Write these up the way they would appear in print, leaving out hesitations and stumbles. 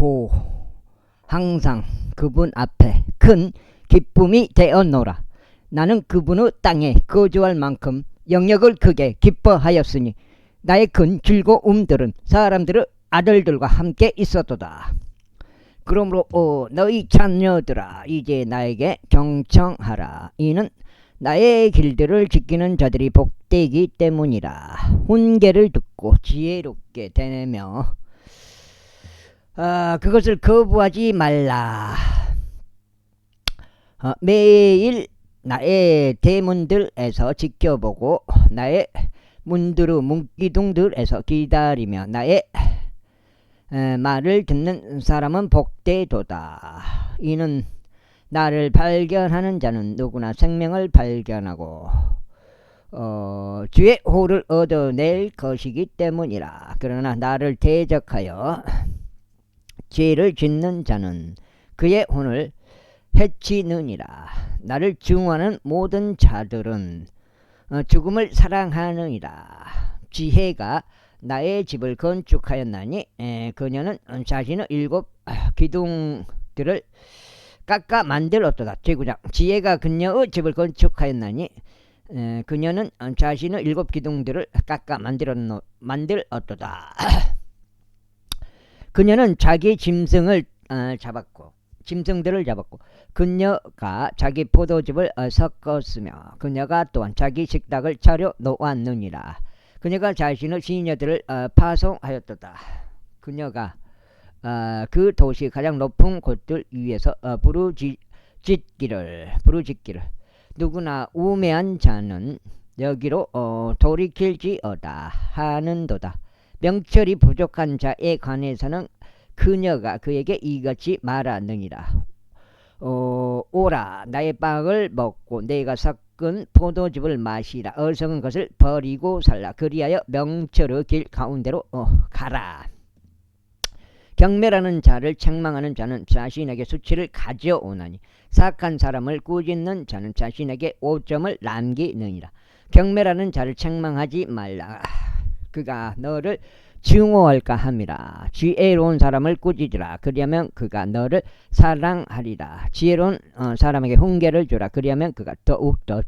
도 항상 그분 앞에 큰 기쁨이 되었노라. 나는 그분의 땅에 거주할 만큼 영역을 크게 기뻐하였으니 나의 큰 즐거움들은 사람들의 아들들과 함께 있었도다. 그러므로 너희 자녀들아 이제 나에게 경청하라. 이는 나의 길들을 지키는 자들이 복되기 때문이라. 훈계를 듣고 지혜롭게 되며 그것을 거부하지 말라. 매일 나의 대문들에서 지켜보고 나의 문드루 문기둥들에서 기다리며 나의 말을 듣는 사람은 복되도다. 이는 나를 발견하는 자는 누구나 생명을 발견하고 주의 호를 얻어낼 것이기 때문이라. 그러나 나를 대적하여 죄를 짓는 자는 그의 혼을 해치느니라. 나를 증오하는 모든 자들은 죽음을 사랑하느니라. 지혜가 나의 집을 건축하였나니 그녀는 자신의 7 기둥들을 깎아 만들었도다. 제9장 지혜가 그녀의 집을 건축하였나니 그녀는 자신의 7 기둥들을 깎아 만들었도다. 그녀는 자기 짐승들을 잡았고 그녀가 자기 포도즙을 섞었으며 그녀가 또한 자기 식탁을 차려 놓았느니라. 그녀가 자신의 시녀들을 파송하였도다. 그녀가 그 도시 가장 높은 곳들 위에서 부르짖기를 누구나 우매한 자는 여기로 돌이킬지어다 하는도다. 명철이 부족한 자에 관해서는 그녀가 그에게 이같이 말하느니라. 오라 나의 빵을 먹고 내가 섞은 포도즙을 마시라. 어리석은 것을 버리고 살라. 그리하여 명철의 길 가운데로 가라. 경멸하는 자를 책망하는 자는 자신에게 수치를 가져오나니 사악한 사람을 꾸짖는 자는 자신에게 오점을 남기느니라. 경멸하는 자를 책망하지 말라. 그가 너를 증오할까 함이라. 지혜로운 사람을 꾸짖으라. 그리하면 그가 너를 사랑하리라. 지혜로운 사람에게 훈계를 주라. 그리하면 그가 더욱더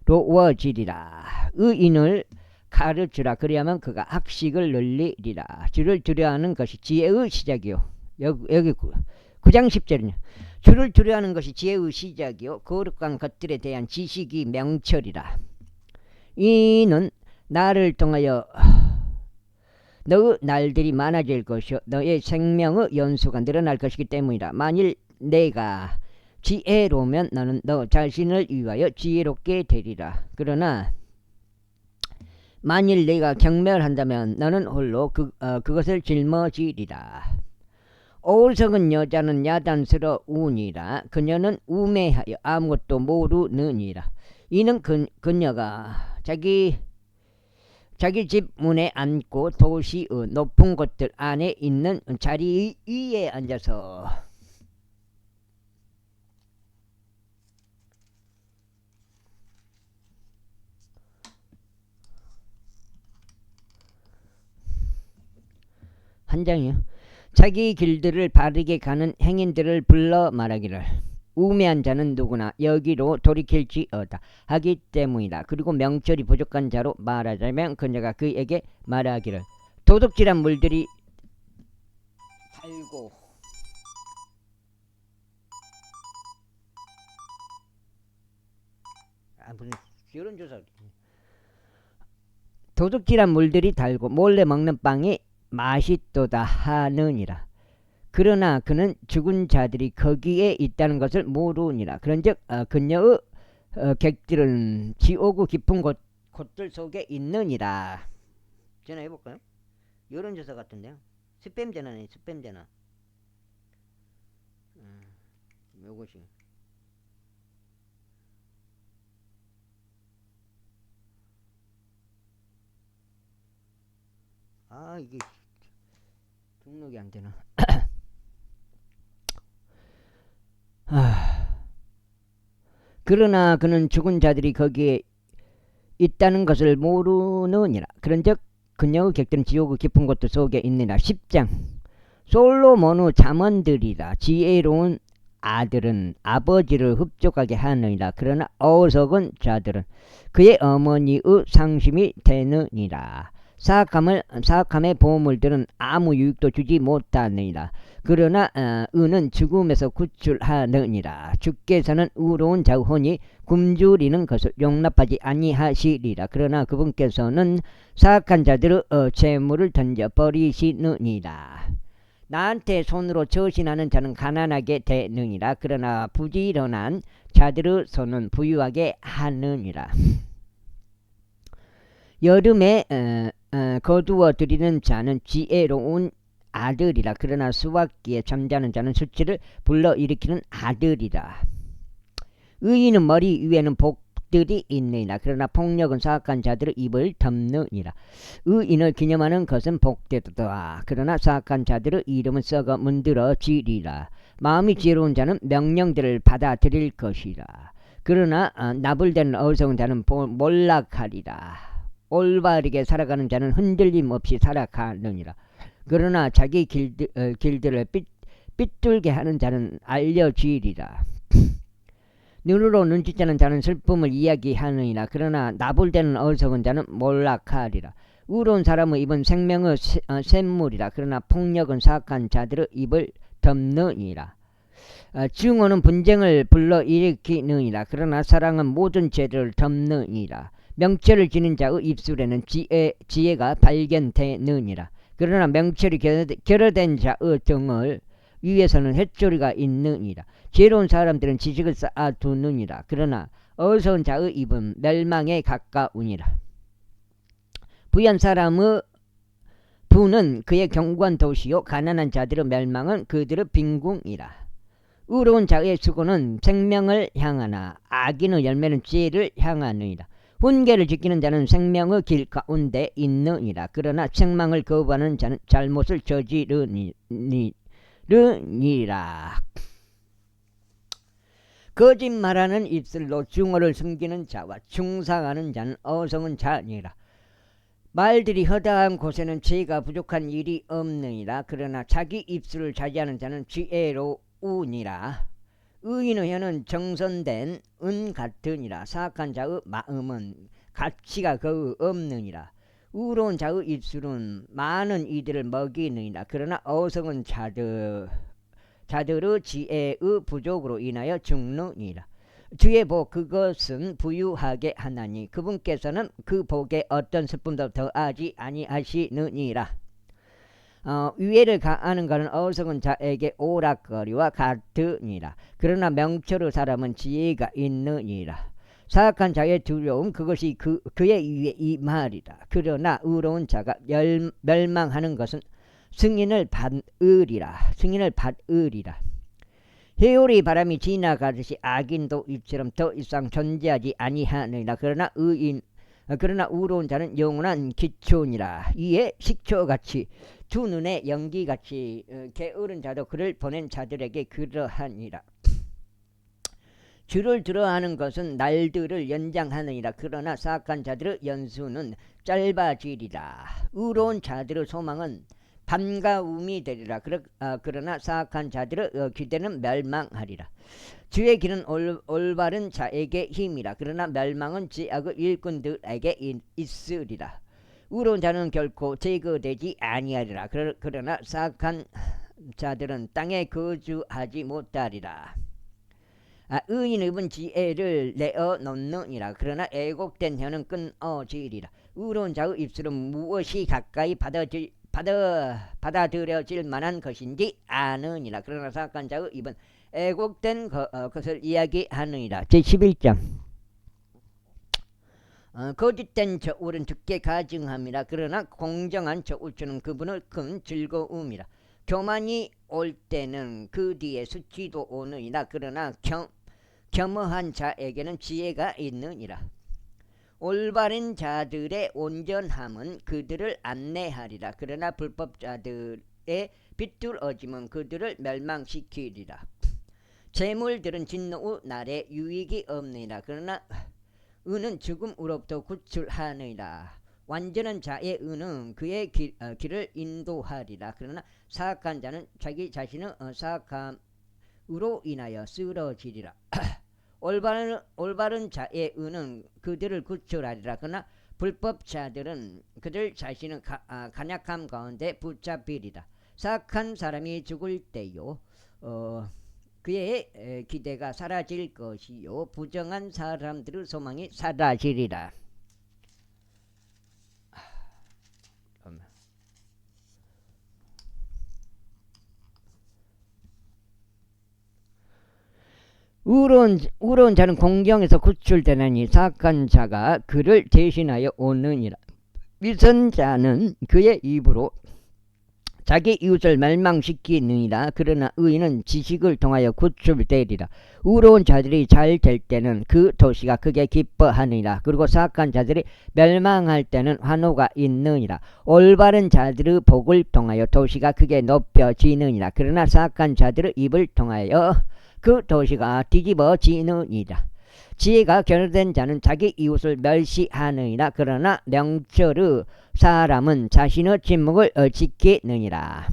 지혜로워지리라. 의인을 가르치라. 그리하면 그가 학식을 늘리리라. 주를 두려워하는 것이 지혜의 시작이요. 여기 9장 10절이냐. 주를 두려워하는 것이 지혜의 시작이요 거룩한 것들에 대한 지식이 명철이라. 이는 나를 통하여 너의 날들이 많아질 것이요 너의 생명의 연수가 늘어날 것이기 때문이라. 만일 내가 지혜로우면 너는 너 자신을 위하여 지혜롭게 되리라. 그러나 만일 내가 경멸한다면 너는 홀로 그것을 짊어지리라. 어리석은 여자는 야단스러우니라. 그녀는 우매하여 아무것도 모르느니라. 이는 그녀가 자기 집 문에 앉고 도시의 높은 곳들 안에 있는 자리 위에 앉아서 한 장이요. 자기 길들을 바르게 가는 행인들을 불러 말하기를 우매한 자는 누구나 여기로 돌이킬지어다 하기 때문이다. 그리고 명철이 부족한 자로 말하자면 그녀가 그에게 말하기를 도둑질한 물들이 달고 무슨 여론조사 도둑질한 물들이 달고 몰래 먹는 빵이 맛있도다 하느니라. 그러나 그는 죽은 자들이 거기에 있다는 것을 모르니라. 그런즉 그녀의 객들은 지옥의 깊은 곳들 속에 있느니라. 전화해볼까요? 여론조사 같은데요. 스팸 전화네. 스팸 전화. 요것이 이게 등록이 안 되나? 그러나 그는 죽은 자들이 거기에 있다는 것을 모르느니라. 그런즉 그녀의 객들은 지옥의 깊은 곳 속에 있느니라. 10장 솔로몬의 자문들이라. 지혜로운 아들은 아버지를 흡족하게 하느니라. 그러나 어리석은 자들은 그의 어머니의 상심이 되느니라. 사악함의 보물들은 아무 유익도 주지 못하느니라. 그러나 은은 죽음에서 구출하느니라. 주께서는 의로운 자의 혼이 굶주리는 것을 용납하지 아니하시리라. 그러나 그분께서는 사악한 자들의 재물을 던져버리시느니라. 나한테 손으로 처신하는 자는 가난하게 되느니라. 그러나 부지런한 자들의 손은 부유하게 하느니라. 여름에 거두어 들이는 자는 지혜로운 아들이라. 그러나 수확기에 잠자는 자는 수치를 불러일으키는 아들이라. 의인은 머리 위에는 복들이 있느니라. 그러나 폭력은 사악한 자들의 입을 덮느니라. 의인을 기념하는 것은 복되도다. 그러나 사악한 자들의 이름은 썩어 문드러지리라. 마음이 지혜로운 자는 명령들을 받아들일 것이라. 그러나 나불대는 어리석은 자는 몰락하리라. 올바르게 살아가는 자는 흔들림 없이 살아가느니라. 그러나 자기 길들을 삐뚤게 하는 자는 알려지리라. 눈으로 눈치채는 자는 슬픔을 이야기하느니라. 그러나 나불대는 어리석은 자는 몰락하리라. 의로운 사람의 입은 생명의 샘물이라. 그러나 폭력은 사악한 자들의 입을 덮느니라. 증오는 분쟁을 불러일으키느니라. 그러나 사랑은 모든 죄를 덮느니라. 명철을 지닌 자의 입술에는 지혜가 발견되느니라. 그러나 명철이 결여된 자의 등을 위에서는 햇소리가 있느니라. 지혜로운 사람들은 지식을 쌓아두느니라. 그러나 어리석은 자의 입은 멸망에 가까우니라. 부유한 사람의 부는 그의 견고한 도시요 가난한 자들의 멸망은 그들의 빈궁이라. 의로운 자의 수고는 생명을 향하나 악인의 열매는 지혜를 향하느니라. 훈계를 지키는 자는 생명의 길 가운데 있느니라. 그러나 책망을 거부하는 자는 잘못을 저지르니라. 거짓말하는 입술로 증오를 숨기는 자와 충상하는 자는 어리석은 자니라. 말들이 허다한 곳에는 지혜가 부족한 일이 없느니라. 그러나 자기 입술을 자제하는 자는 지혜로우니라. 의인의 혀는 정선된 은 같으니라. 사악한 자의 마음은 가치가 거의 없느니라. 의로운 자의 입술은 많은 이들을 먹이느니라. 그러나 어리석은 자들의 지혜의 부족으로 인하여 죽느니라. 주의 복 그것은 부유하게 하나니 그분께서는 그 복에 어떤 슬픔도 더하지 아니하시느니라. 위해를 가하는 것은 어리석은 자에게 오락거리와 같으니라. 그러나 명철의 사람은 지혜가 있느니라. 사악한 자의 두려움 그것이 그의 위에 이 말이다. 그러나 의로운 자가 멸망하는 것은 승인을 받으리라. 해오리 바람이 지나가듯이 악인도 이처럼 더 이상 존재하지 아니하느니라. 그러나 의로운 자는 영원한 기초니라. 이에 식초같이 두 눈에 연기같이 게으른 자도 그를 보낸 자들에게 그러하니라. 주를 두려워하는 것은 날들을 연장하느니라. 그러나 사악한 자들의 연수는 짧아지리라. 의로운 자들의 소망은 밤가움이 되리라. 그러나 사악한 자들의 기대는 멸망하리라. 주의 길은 올바른 자에게 힘이라. 그러나 멸망은 죄악의 일꾼들에게 있으리라. 의로운 자는 결코 제거되지 아니하리라. 그러나 사악한 자들은 땅에 거주하지 못하리라. 의인의 입은 지혜를 내어놓느니라. 그러나 애곡된 혀는 끊어지리라. 의로운 자의 입술은 무엇이 가까이 받아들여질 만한 것인지 아느니라. 그러나 사악한 자의 입은 애곡된 것을 이야기하느니라. 제11장 거짓된 저울은 죽게 가증함이라. 그러나 공정한 저울주는 그분을 큰 즐거움이라. 교만이 올 때는 그 뒤에 수치도 오느니라. 그러나 겸허한 자에게는 지혜가 있느니라. 올바른 자들의 온전함은 그들을 안내하리라. 그러나 불법자들의 비뚤어짐은 그들을 멸망시키리라. 재물들은 진노의 날에 유익이 없느니라. 그러나 은은 죽음으로부터 구출하느니라. 완전한 자의 의는 그의 길을 인도하리라. 그러나 사악한 자는 자기 자신의 사악함으로 인하여 쓰러지리라. 올바른 자의 의는 그들을 구출하리라. 그러나 불법자들은 그들 자신의 간약함 가운데 붙잡히리라. 사악한 사람이 죽을 때요 그의 기대가 사라질 것이요 부정한 사람들의 소망이 사라지리라. 의로운 자는 공경에서 구출되나니 사악한 자가 그를 대신하여 오느니라. 위선자는 그의 입으로 자기 이웃을 멸망시키느니라. 그러나 의인은 지식을 통하여 구출되리라. 의로운 자들이 잘 될 때는 그 도시가 크게 기뻐하느니라. 그리고 사악한 자들이 멸망할 때는 환호가 있느니라. 올바른 자들의 복을 통하여 도시가 크게 높여지느니라. 그러나 사악한 자들의 입을 통하여 그 도시가 뒤집어지느니라. 지혜가 결여된 자는 자기 이웃을 멸시하느니라. 그러나 명철의 사람은 자신의 침묵을 지키느니라.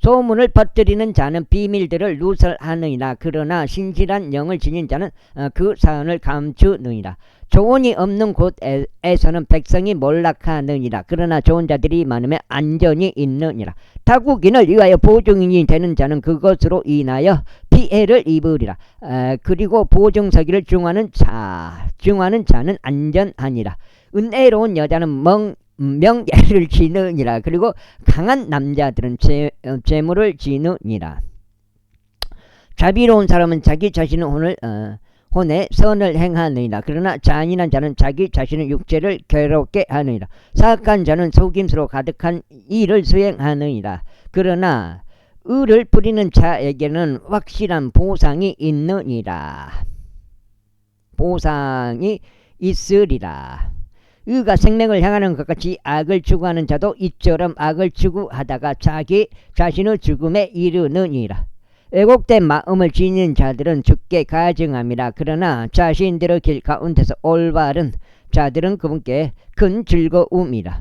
소문을 퍼뜨리는 자는 비밀들을 누설하느니라. 그러나 신실한 영을 지닌 자는 그 사연을 감추느니라. 조언이 없는 곳에서는 백성이 몰락하느니라. 그러나 좋은 자들이 많으면 안전이 있느니라. 타국인을 위하여 보증인이 되는 자는 그것으로 인하여 피해를 입으리라. 그리고 보증서기를 중하는 자는 안전하니라. 은혜로운 여자는 명예를 지느니라. 그리고 강한 남자들은 재물을 지느니라. 자비로운 사람은 자기 자신의 혼에 선을 행하느니라. 그러나 잔인한 자는 자기 자신의 육체를 괴롭게 하느니라. 사악한 자는 속임수로 가득한 일을 수행하느니라. 그러나 의를 부리는 자에게는 확실한 보상이 있느니라. 보상이 있으리라. 의가 생명을 향하는 것 같이 악을 추구하는 자도 이처럼 악을 추구하다가 자기 자신의 죽음에 이르느니라. 왜곡된 마음을 지닌 자들은 죽게 가증함이라. 그러나 자신들의 길 가운데서 올바른 자들은 그분께 큰 즐거움이라.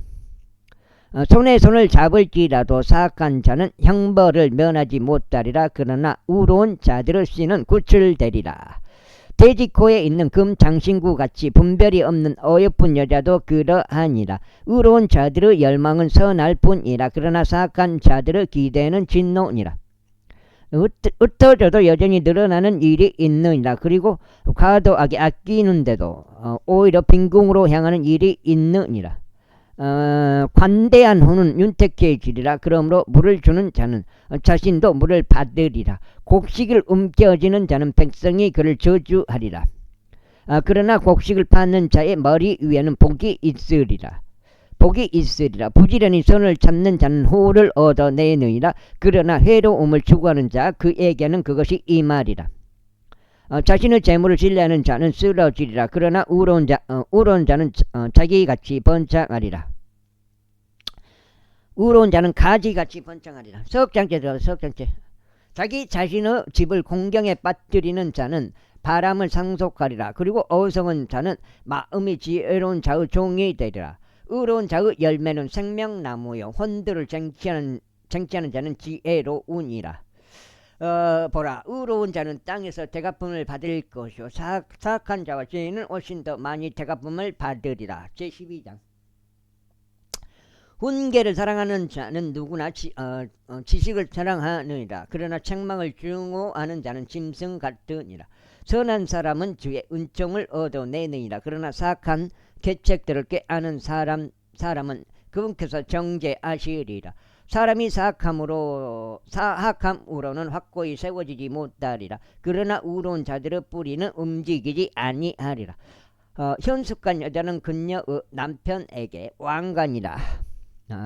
손에 손을 잡을지라도 사악한 자는 형벌을 면하지 못하리라. 그러나 의로운 자들의 씨는 구출되리라. 돼지코에 있는 금 장신구 같이 분별이 없는 어여쁜 여자도 그러하니라. 의로운 자들의 열망은 선할 뿐이라. 그러나 사악한 자들의 기대는 진노니라. 흩어져도 여전히 늘어나는 일이 있느니라. 그리고 과도하게 아끼는데도 오히려 빈궁으로 향하는 일이 있느니라. 관대한 혼은 윤택해지리라. 그러므로 물을 주는 자는 자신도 물을 받으리라. 곡식을 움켜쥐는 자는 백성이 그를 저주하리라. 그러나 곡식을 받는 자의 머리 위에는 복이 있으리라. 부지런히 손을 잡는 자는 호를 얻어내느니라. 그러나 회로움을 추구하는 자 그에게는 그것이 임하리라. 자신의 재물을 신뢰하는 자는 쓰러지리라. 그러나 의로운 자는 자기같이 번창하리라. 의로운 자는 가지같이 번창하리라. 석장째 들어가. 석장째. 자기 자신의 집을 공경에 빠뜨리는 자는 바람을 상속하리라. 그리고 어리석은 자는 마음이 지혜로운 자의 종이 되리라. 의로운 자의 열매는 생명나무요 혼들을 쟁취하는 자는 지혜로우니라. 보라, 의로운 자는 땅에서 대갚음을 받을 것이요 사악한 자와 죄인은 훨씬 더 많이 대갚음을 받으리라. 제12장. 훈계를 사랑하는 자는 누구나 지식을 사랑하느니라. 그러나 책망을 증오하는 자는 짐승 같으니라. 선한 사람은 주의 은총을 얻어내느니라. 그러나 사악한 계책들을 꾀하는 사람은 그분께서 정죄하시리라. 사람이 사악함으로는 확고히 세워지지 못하리라. 그러나 의로운 자들의 뿌리는 움직이지 아니하리라. 현숙한 여자는 그녀의 남편에게 왕관이라.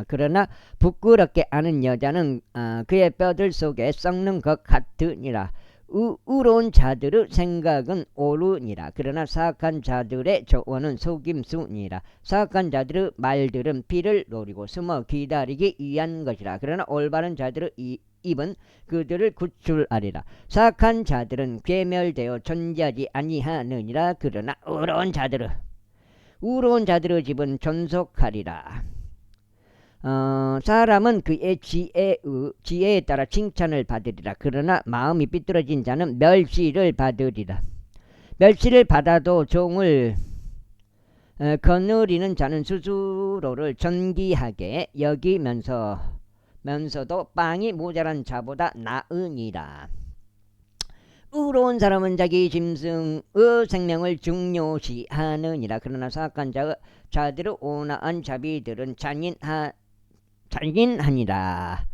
그러나 부끄럽게 하는 여자는 그의 뼈들 속에 썩는 것 같으니라. 의로운 자들의 생각은 옳으니라. 그러나 사악한 자들의 조언은 속임수니라. 사악한 자들의 말들은 피를 노리고 숨어 기다리기 위한 것이라. 그러나 올바른 자들의 입은 그들을 구출하리라. 사악한 자들은 괴멸되어 존재하지 아니하느니라. 그러나 의로운 자들은 의로운 자들의 집은 존속하리라. 사람은 그의 지혜에 따라 칭찬을 받으리라. 그러나 마음이 삐뚤어진 자는 멸시를 받으리라. 멸시를 받아도 종을 거느리는 자는 스스로를 존귀하게 여기면서도 빵이 모자란 자보다 나으니라. 의로운 사람은 자기 짐승의 생명을 중요시하느니라. 그러나 사악한 자들의 온화한 자비들은 잔인하니라.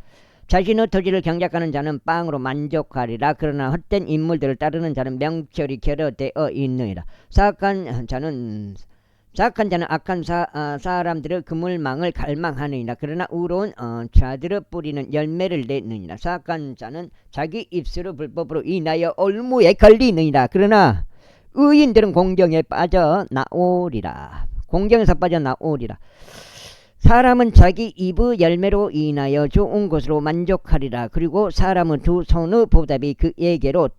자신의 토지를 경작하는 자는 빵으로 만족하리라. 그러나 헛된 인물들을 따르는 자는 명철이 결여되어 있느니라. 사악한 자는 악한 사람들의 그물망을 갈망하느니라. 그러나 의로운 자들의 뿌리는 열매를 내느니라. 사악한 자는 자기 입술의 불법으로 인하여 올무에 걸리느니라. 그러나 의인들은 공경에 빠져나오리라. 공경에서 빠져나오리라. 사람은 자기 입의 열매로 인하여 좋은 것으로 만족하리라. 그리고 사람은 두 손의 보답이 그에게로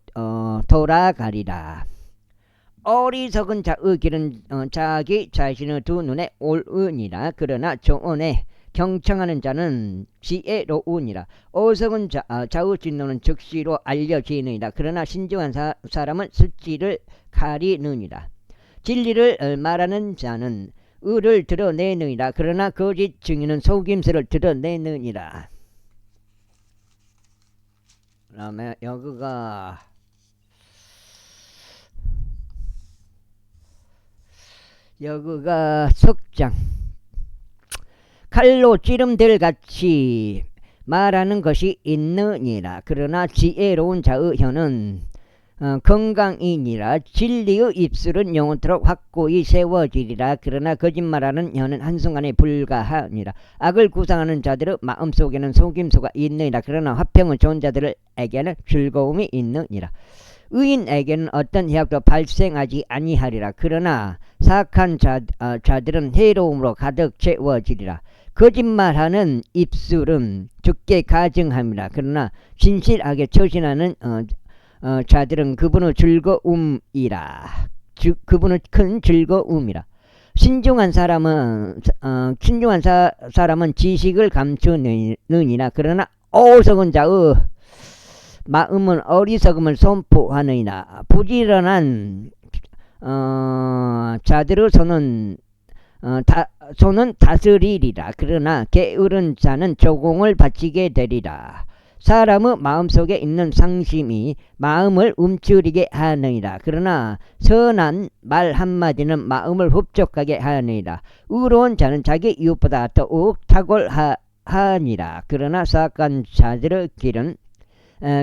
돌아가리라. 어리석은 자의 길은 자기 자신의 두 눈에 옳으니라. 그러나 조언에 경청하는 자는 지혜로우니라. 어리석은 자의 진노는 즉시로 알려지느니라. 그러나 신중한 사람은 수치를 가리느니라. 진리를 말하는 자는 의를 드러내느니라. 그러나 거짓 증인은 속임수를 드러내느니라. 그 다음에 여기가 석장. 칼로 찌름될 같이 말하는 것이 있느니라. 그러나 지혜로운 자의 혀는 건강이니라. 진리의 입술은 영원토록 확고히 세워지리라. 그러나 거짓말하는 혀는 한순간에 불가하니라. 악을 구상하는 자들의 마음속에는 속임수가 있느니라. 그러나 화평의 좋은 자들에게는 즐거움이 있느니라. 의인에게는 어떤 해악도 발생하지 아니하리라. 그러나 사악한 자들은 해로움으로 가득 채워지리라. 거짓말하는 입술은 죽게 가증함이라. 그러나 진실하게 처신하는 자들은 그분의 즐거움이라. 그분의 큰 즐거움이라. 신중한 사람은 지식을 감추느니라. 그러나 어리석은 자의 마음은 어리석음을 선포하느니라. 부지런한 자들의 손은 다스리리라. 그러나 게으른 자는 조공을 바치게 되리라. 사람의 마음속에 있는 상심이 마음을 움츠리게 하느니라. 그러나 선한 말 한마디는 마음을 흡족하게 하느니라. 의로운 자는 자기 이웃보다 더욱 탁월하니라. 그러나 사악한 자들의 길은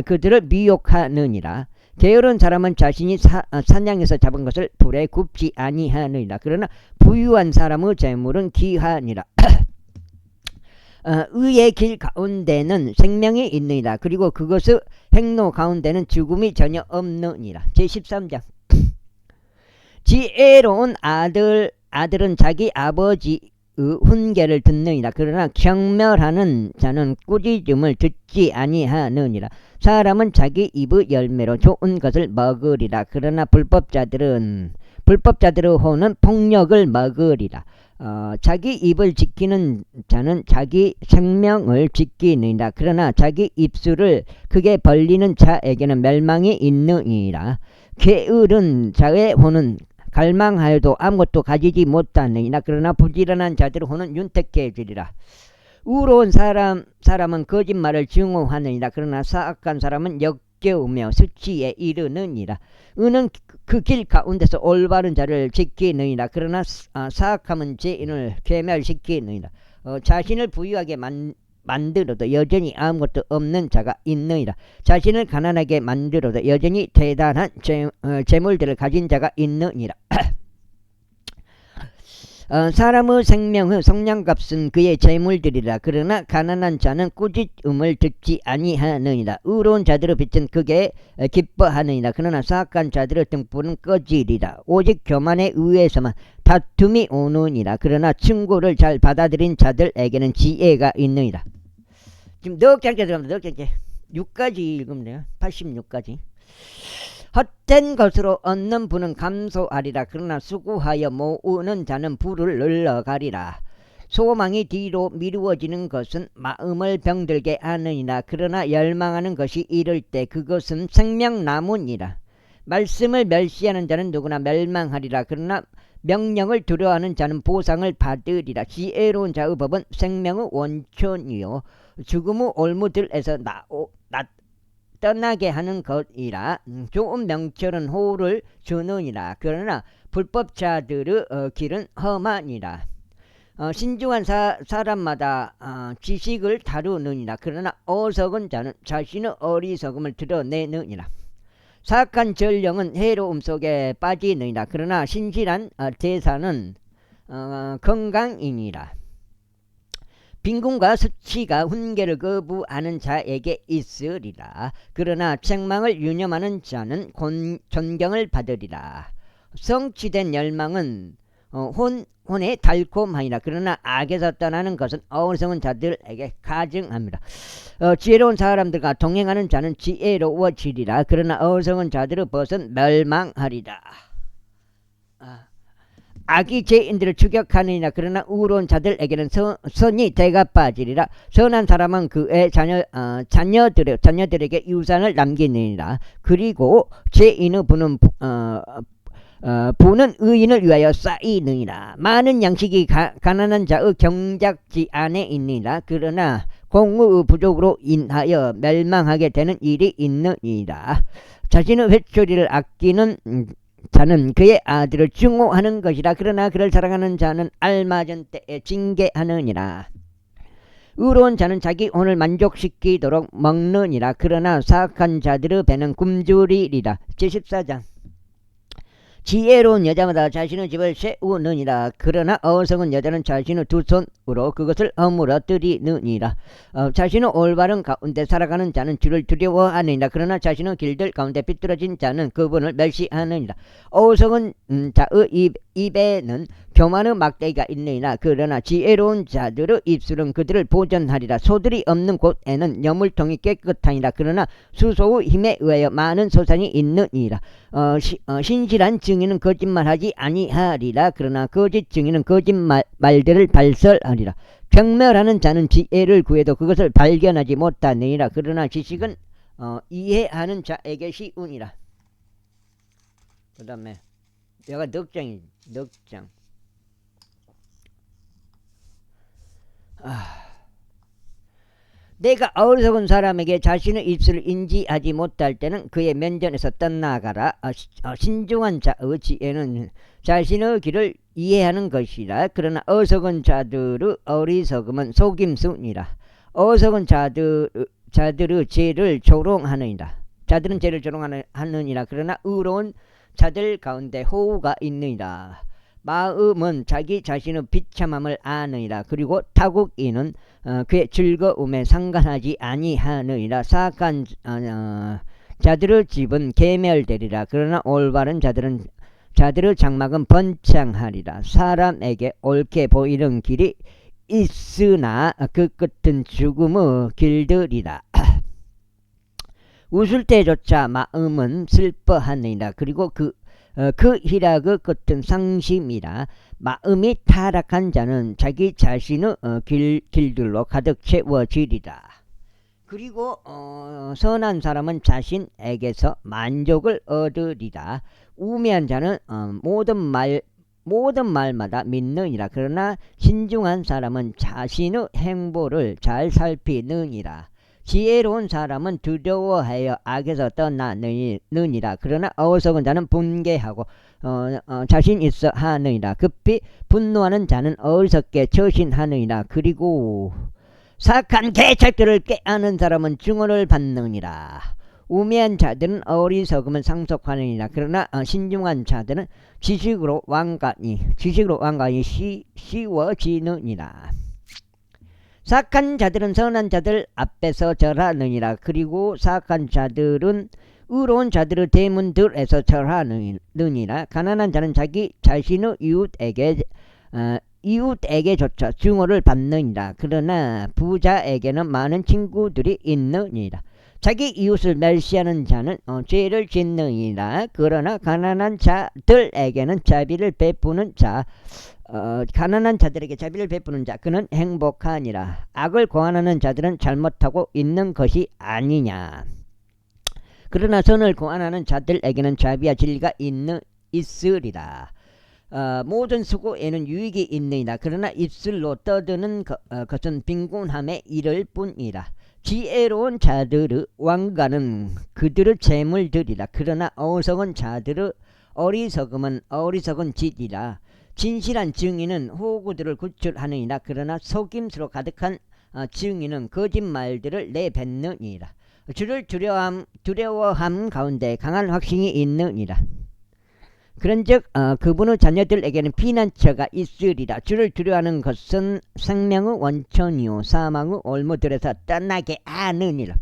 그들을 미혹하느니라. 게으른 사람은 자신이 사냥에서 잡은 것을 불에 굽지 아니하느니라. 그러나 부유한 사람의 재물은 귀하니라. 의의 길 가운데는 생명이 있느니라. 그리고 그것의 행로 가운데는 죽음이 전혀 없느니라. 제13장. 지혜로운 아들은 자기 아버지의 훈계를 듣느니라. 그러나 경멸하는 자는 꾸짖음을 듣지 아니하느니라. 사람은 자기 입의 열매로 좋은 것을 먹으리라. 그러나 불법자들의 혼은 폭력을 먹으리라. 자기 입을 지키는 자는 자기 생명을 지키느니라. 그러나 자기 입술을 크게 벌리는 자에게는 멸망이 있느니라. 게으른 자의 혼은 갈망하여도 아무것도 가지지 못하느니라. 그러나 부지런한 자들의 혼은 윤택해지리라. 의로운 사람은 거짓말을 증오하느니라. 그러나 사악한 사람은 역겨우며 수치에 이르느니라. 의는 그 길 가운데서 올바른 자를 지키느니라. 그러나 사악함은 죄인을 괴멸시키느니라. 자신을 부유하게 만들어도 여전히 아무것도 없는 자가 있느니라. 자신을 가난하게 만들어도 여전히 대단한 재물들을 가진 자가 있느니라. 사람의 생명의 성냥값은 그의 재물들이라. 그러나 가난한 자는 꾸짖음을 듣지 아니하느니라. 의로운 자들의 빛은 크게 기뻐하느니라. 그러나 사악한 자들의 등불은 꺼지리라. 오직 교만에 의해서만 다툼이 오느니라. 그러나 충고를 잘 받아들인 자들에게는 지혜가 있느니라. 지금 넉 장께 들어갑니다. 넉 장께 6까지 읽으면 돼요. 86까지. 헛된 것으로 얻는 부는 감소하리라. 그러나 수고하여 모으는 자는 부를 늘러가리라. 소망이 뒤로 미루어지는 것은 마음을 병들게 하느니라. 그러나 열망하는 것이 이를 때 그것은 생명나무니라. 말씀을 멸시하는 자는 누구나 멸망하리라. 그러나 명령을 두려워하는 자는 보상을 받으리라. 지혜로운 자의 법은 생명의 원천이요 죽음의 올무들에서 떠나게 하는 것이라. 좋은 명철은 호를 주느니라. 그러나 불법자들의 길은 험하니라. 신중한 사람마다 지식을 다루느니라. 그러나 어리석은 자는 자신의 어리석음을 드러내느니라. 사악한 전령은 해로움 속에 빠지느니라. 그러나 신실한 제사는 건강이니라. 빈궁과 수치가 훈계를 거부하는 자에게 있으리라. 그러나 책망을 유념하는 자는 존경을 받으리라. 성취된 열망은 혼의 달콤하니라. 그러나 악에서 떠나는 것은 어리석은 자들에게 가증합니다. 지혜로운 사람들과 동행하는 자는 지혜로워지리라. 그러나 어리석은 자들의 벗은 멸망하리라. 악이 죄인들을 추격하느니라. 그러나 의로운 자들에게는 선이 대가 빠지리라. 선한 사람은 그의 자녀들에게 유산을 남기느니라. 그리고 죄인의 부는 의인을 위하여 쌓이느니라. 많은 양식이 가난한 자의 경작지 안에 있느니라. 그러나 공의의 부족으로 인하여 멸망하게 되는 일이 있느니라. 자신의 회초리를 아끼는 자는 그의 아들을 증오하는 것이라. 그러나 그를 사랑하는 자는 알맞은 때에 징계하느니라. 의로운 자는 자기 혼을 만족시키도록 먹느니라. 그러나 사악한 자들의 배는 굶주리리라. 제14장. 지혜로운 여자마다 자신의 집을 세우느니라. 그러나 어리석은 여자는 자신의 두 손으로 그것을 허물어뜨리느니라. 자신의 올바른 가운데 살아가는 자는 주를 두려워하느니라. 그러나 자신의 길들 가운데 비뚤어진 자는 그분을 멸시하느니라. 어리석은 자의 입에는 교만의 막대기가 있느니라. 그러나 지혜로운 자들의 입술은 그들을 보전하리라. 소들이 없는 곳에는 여물통이 깨끗하니라. 그러나 수소의 힘에 의하여 많은 소산이 있느니라. 신실한 증인은 거짓말하지 아니하리라. 그러나 거짓 증인은 거짓말들을 발설하리라. 경멸하는 자는 지혜를 구해도 그것을 발견하지 못하느니라. 그러나 지식은 이해하는 자에게 쉬우니라. 그 다음에 여가 넉장이지. 넉장. 내가 어리석은 사람에게 자신의 입술을 인지하지 못할 때는 그의 면전에서 떠나가라. 신중한 자의 지혜는 자신의 길을 이해하는 것이라. 그러나 어리석은 자들의 어리석음은 속임수니라. 어리석은 자들의 죄를 조롱하느니라. 자들은 죄를 조롱하느니라. 그러나 의로운 자들 가운데 호우가 있느니라. 마음은 자기 자신의 비참함을 아느니라. 그리고 타국인은 그의 즐거움에 상관하지 아니하느니라. 사악한 자들의 집은 계멸되리라. 그러나 올바른 자들의 장막은 번창하리라. 사람에게 옳게 보이는 길이 있으나 그 끝은 죽음의 길들이라. 웃을 때조차 마음은 슬퍼하느니라. 그리고 그 희락의 끝은 상심이라. 마음이 타락한 자는 자기 자신의 길들로 가득 채워지리라. 그리고 선한 사람은 자신에게서 만족을 얻으리라. 우매한 자는 모든 말마다 믿느니라. 그러나 신중한 사람은 자신의 행보를 잘 살피느니라. 지혜로운 사람은 두려워하여 악에서 떠나느니라. 그러나 어리석은 자는 분개하고 자신 있어 하느니라. 급히 분노하는 자는 어리석게 처신하느니라. 그리고 사악한 계책들을 꾀하는 사람은 증오를 받느니라. 우매한 자들은 어리석음을 상속하느니라. 그러나 신중한 자들은 지식으로 왕관이 쉬워지느니라. 사악한 자들은 선한 자들 앞에서 절하느니라. 그리고 사악한 자들은 의로운 자들의 대문들에서 절하느니라. 가난한 자는 자기 자신의 이웃에게조차 증오를 받느니라. 그러나 부자에게는 많은 친구들이 있느니라. 자기 이웃을 멸시하는 자는 죄를 짓느니라. 그러나 가난한 자들에게는 자비를 베푸는 자, 가난한 자들에게 자비를 베푸는 자, 그는 행복하니라. 악을 고안하는 자들은 잘못하고 있는 것이 아니냐. 그러나 선을 고안하는 자들에게는 자비와 진리가 있으리라. 모든 수고에는 유익이 있느니라. 그러나 입술로 떠드는 것은 빈곤함에 이를 뿐이라. 지혜로운 자들의 왕가는 그들의 재물들이라. 그러나 어리석은 자들의 어리석은 짓이라. 진실한 증인은 호구들을 구출하느니라. 그러나 속임수로 가득한 증인은 거짓말들을 내뱉느니라. 주를 두려워함 가운데 강한 확신이 있느니라. 그런즉 그분의 자녀들에게는 피난처가 있으리라. 주를 두려워하는 것은 생명의 원천이요 사망의 올무들에서 떠나게 하느니라.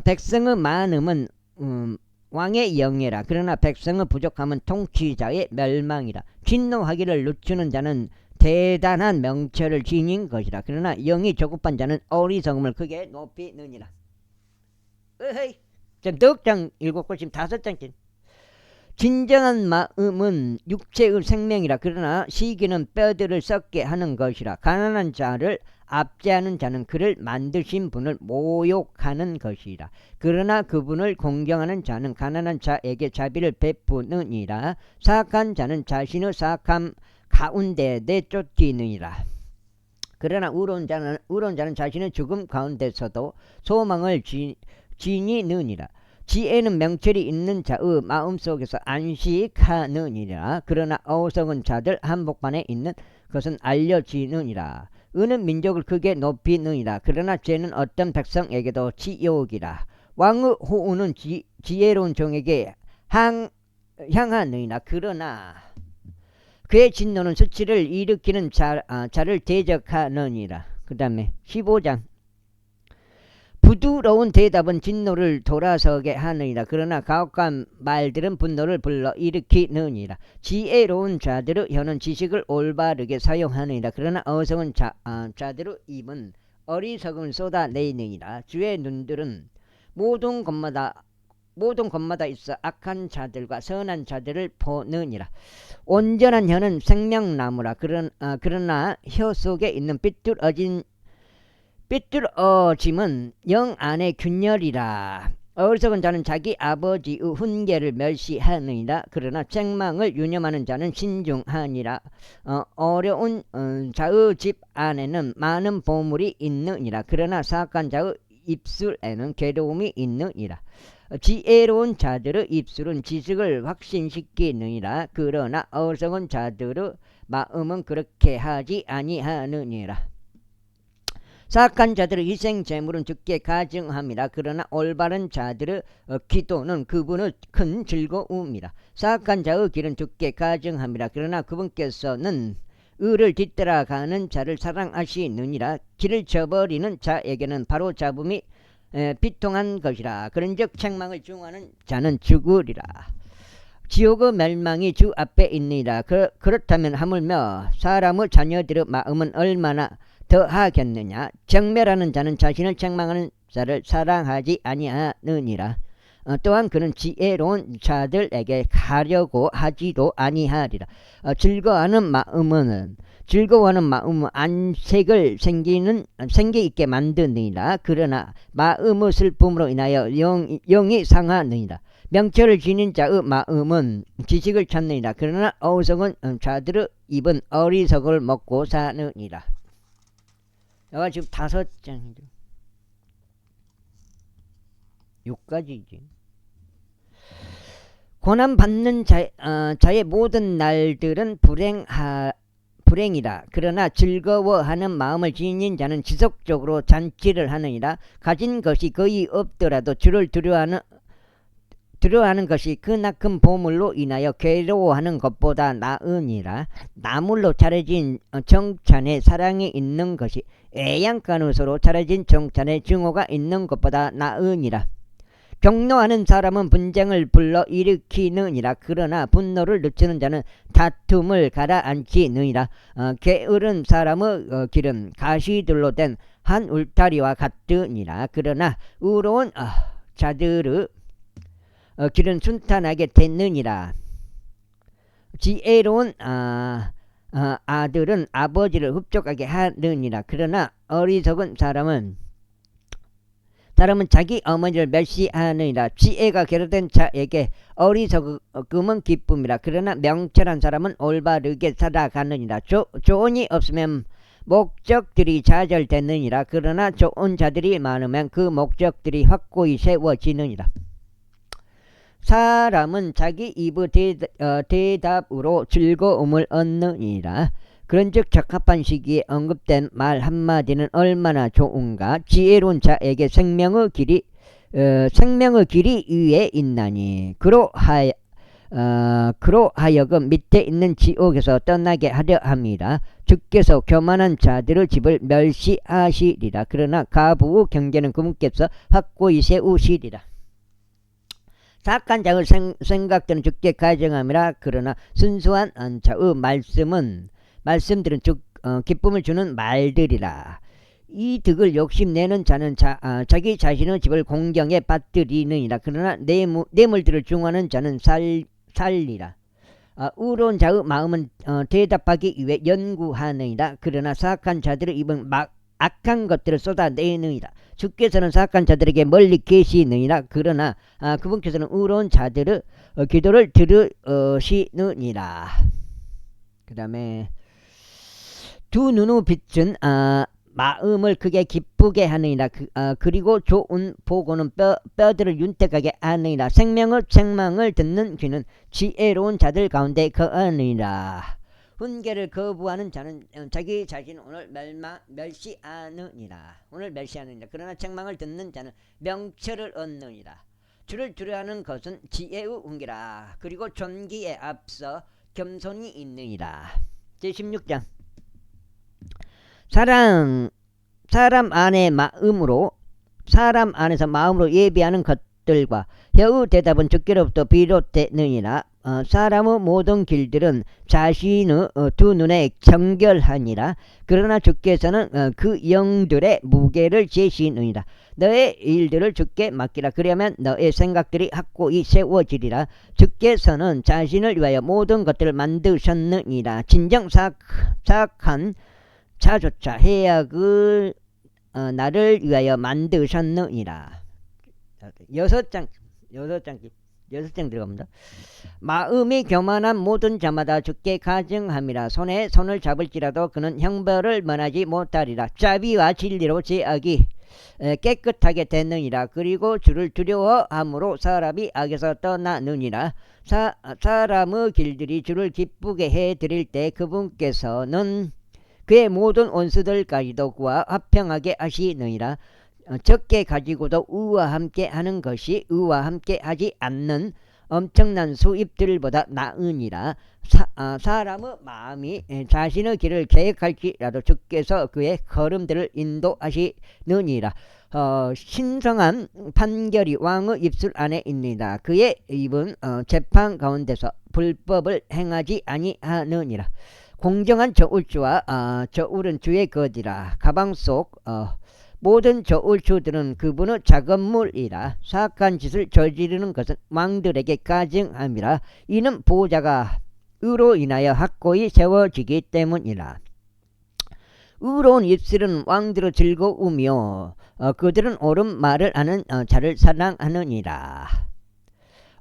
백성의 많음은 왕의 영예라. 그러나 백성의 부족함은 통치자의 멸망이라. 진노하기를 늦추는 자는 대단한 명철을 지닌 것이라. 그러나 영이 조급한 자는 어리석음을 크게 높이느니라. 지금 9장 읽었고 지금 5장째. 진정한 마음은 육체의 생명이라. 그러나 시기는 뼈들을 썩게 하는 것이라. 가난한 자를 압제하는 자는 그를 만드신 분을 모욕하는 것이라. 그러나 그분을 공경하는 자는 가난한 자에게 자비를 베푸느니라. 사악한 자는 자신의 사악함 가운데 내쫓기느니라. 그러나 의로운 자는 자신의 죽음 가운데서도 소망을 지니느니라. 지혜는 명철이 있는 자의 마음속에서 안식하느니라. 그러나 어리석은 자들 한복판에 있는 것은 알려지느니라. 의는 민족을 크게 높이느니라. 그러나 죄는 어떤 백성에게도 지옥이라. 왕의 호우는 지혜로운 종에게 향하느니라. 그러나 그의 진노는 수치를 일으키는 자를 대적하느니라. 그 다음에 15장. 부드러운 대답은 진노를 돌아서게 하느니라. 그러나 가혹한 말들은 분노를 불러 일으키느니라. 지혜로운 자들의 혀는 지식을 올바르게 사용하느니라. 그러나 어리석은 자들의 입은 어리석음을 쏟아내느니라. 주의 눈들은 모든 것마다 있어 악한 자들과 선한 자들을 보느니라. 온전한 혀는 생명나무라. 그러나 혀 속에 있는 삐뚤어짐은 영 안의 균열이라. 어리석은 자는 자기 아버지의 훈계를 멸시하느니라. 그러나 책망을 유념하는 자는 신중하니라. 어려운 자의 집 안에는 많은 보물이 있느니라. 그러나 사악한 자의 입술에는 괴로움이 있느니라. 지혜로운 자들의 입술은 지식을 확신시키느니라. 그러나 어리석은 자들의 마음은 그렇게 하지 아니하느니라. 사악한 자들의 희생 제물은 주께 가증함이라. 그러나 올바른 자들의 기도는 그분의 큰 즐거움이라. 사악한 자의 길은 주께 가증함이라. 그러나 그분께서는 의를 뒤따라가는 자를 사랑하시느니라. 길을 저버리는 자에게는 바로 잡음이 비통한 것이라. 그런즉 책망을 중하는 자는 죽으리라. 지옥의 멸망이 주 앞에 있느니라. 그렇다면 하물며 사람의 자녀들의 마음은 얼마나 더하겠느냐. 정멸하는 자는 자신을 책망하는 자를 사랑하지 아니하느니라. 또한 그는 지혜로운 자들에게 가려고 하지도 아니하리라. 즐거워하는 마음은 안색을 생기 있게 만드느니라. 그러나 마음의 슬픔으로 인하여 영이 상하느니라. 명철을 지닌 자의 마음은 지식을 찾느니라. 그러나 어리석은 자들의 입은 어리석을 먹고 사느니라. 내가 지금 5장이죠. 6가지지. 고난받는 자의 모든 날들은 불행이라. 그러나 즐거워하는 마음을 지닌 자는 지속적으로 잔치를 하느니라. 가진 것이 거의 없더라도 주를 두려워하는 것이 크나큰 보물로 인하여 괴로워하는 것보다 나으니라. 나물로 차려진 정찬에 사랑이 있는 것이 애양간옷으로 차려진 정찬에 증오가 있는 것보다 나으니라. 격노하는 사람은 분쟁을 불러 일으키느니라. 그러나 분노를 늦추는 자는 다툼을 가라앉히느니라. 게으른 사람의 길은 가시들로 된 한 울타리와 같으니라. 그러나 의로운 자들의 길은 순탄하게 됐느니라. 지혜로운 아들은 아버지를 흡족하게 하느니라. 그러나 어리석은 사람은 자기 어머니를 멸시하느니라. 지혜가 결여된 자에게 어리석음은 기쁨이라. 그러나 명철한 사람은 올바르게 살아가느니라. 조언이 없으면 목적들이 좌절되느니라. 그러나 좋은 자들이 많으면 그 목적들이 확고히 세워지느니라. 사람은 자기 입의 대답으로 즐거움을 얻느니라. 그런즉 적합한 시기에 언급된 말 한마디는 얼마나 좋은가. 지혜로운 자에게 생명의 길이 위에 있나니 그로 하여금 밑에 있는 지옥에서 떠나게 하려 함이라. 주께서 교만한 자들의 집을 멸시하시리라. 그러나 가부의 경계는 그분께서 확고히 세우시리라. 사악한 자의 생각들은 주께 가증함이라. 그러나 순수한 자의 말씀들은 기쁨을 주는 말들이라. 이 득을 욕심내는 자는 자기 자신의 집을 공경에 빠뜨리느니라. 그러나 뇌물들을 중하는 자는 살리라. 의로운 자의 마음은 대답하기 위해 연구하느니라. 그러나 사악한 자들의 입은 악한 것들을 쏟아내느니라. 주께서는 사악한 자들에게 멀리 계시느니라. 그러나 그분께서는 의로운 자들의 기도를 들으시느니라. 그 다음에 두 눈의 빛은 마음을 크게 기쁘게 하느니라. 그리고 좋은 보고는 뼈들을 윤택하게 하느니라. 생명의 책망을 듣는 귀는 지혜로운 자들 가운데 거하느니라. 훈계를 거부하는 자는 자기 자신을 오늘 멸시하느니라. 그러나 책망을 듣는 자는 명철을 얻느니라. 주를 두려워하는 것은 지혜의 훈계라. 그리고 존귀에 앞서 겸손이 있느니라. 제16장 사람 안에서 마음으로 예비하는 것들과 혀의 대답은 주께로부터 비롯되느니라. 사람의 모든 길들은 자신의 두 눈에 정결하니라. 그러나 주께서는 그 영들의 무게를 재시느니라. 너의 일들을 주께 맡기라. 그러면 너의 생각들이 확고히 세워지리라. 주께서는 자신을 위하여 모든 것들을 만드셨느니라. 진정 사악한 자조차 해악을 나를 위하여 만드셨느니라. 6장 들어갑니다. 마음이 교만한 모든 자마다 주께 가증함이라. 손에 손을 잡을지라도 그는 형벌을 면하지 못하리라. 자비와 진리로 제악이 깨끗하게 됐느니라. 그리고 주를 두려워함으로 사람이 악에서 떠나느니라. 사람의 길들이 주를 기쁘게 해드릴 때 그분께서는 그의 모든 원수들까지도 그와 화평하게 하시느니라. 적게 가지고도 의와 함께 하는 것이 의와 함께 하지 않는 엄청난 수입들보다 나으니라. 사람의 마음이 자신의 길을 계획할지라도 주께서 그의 걸음들을 인도하시느니라. 신성한 판결이 왕의 입술 안에 있느니라. 그의 입은 재판 가운데서 불법을 행하지 아니하느니라. 공정한 저울주와 저울은 주의 것이라. 가방 속 모든 저울추들은 그분의 작업물이라. 사악한 짓을 저지르는 것은 왕들에게 가증함이라. 이는 보호자가 의로 인하여 확고히 세워지기 때문이라. 의로운 입술은 왕들의 즐거움이요 그들은 옳은 말을 하는 자를 사랑하느니라.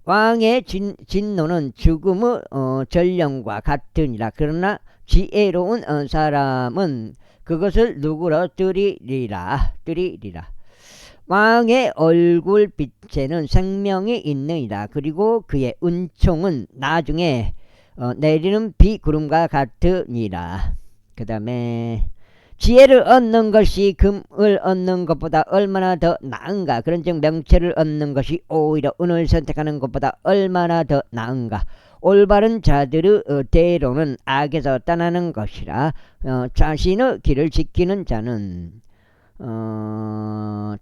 왕의 진노는 죽음의 전령과 같으니라. 그러나 지혜로운 사람은 그것을 누그러뜨리리라. 왕의 얼굴빛에는 생명이 있느니라. 그리고 그의 은총은 나중에 내리는 비구름과 같으니라. 그 다음에 지혜를 얻는 것이 금을 얻는 것보다 얼마나 더 나은가. 그런즉 명철을 얻는 것이 오히려 은을 선택하는 것보다 얼마나 더 나은가. 올바른 자들의 대로는 악에서 떠나는 것이라. 자신의 길을 지키는 자는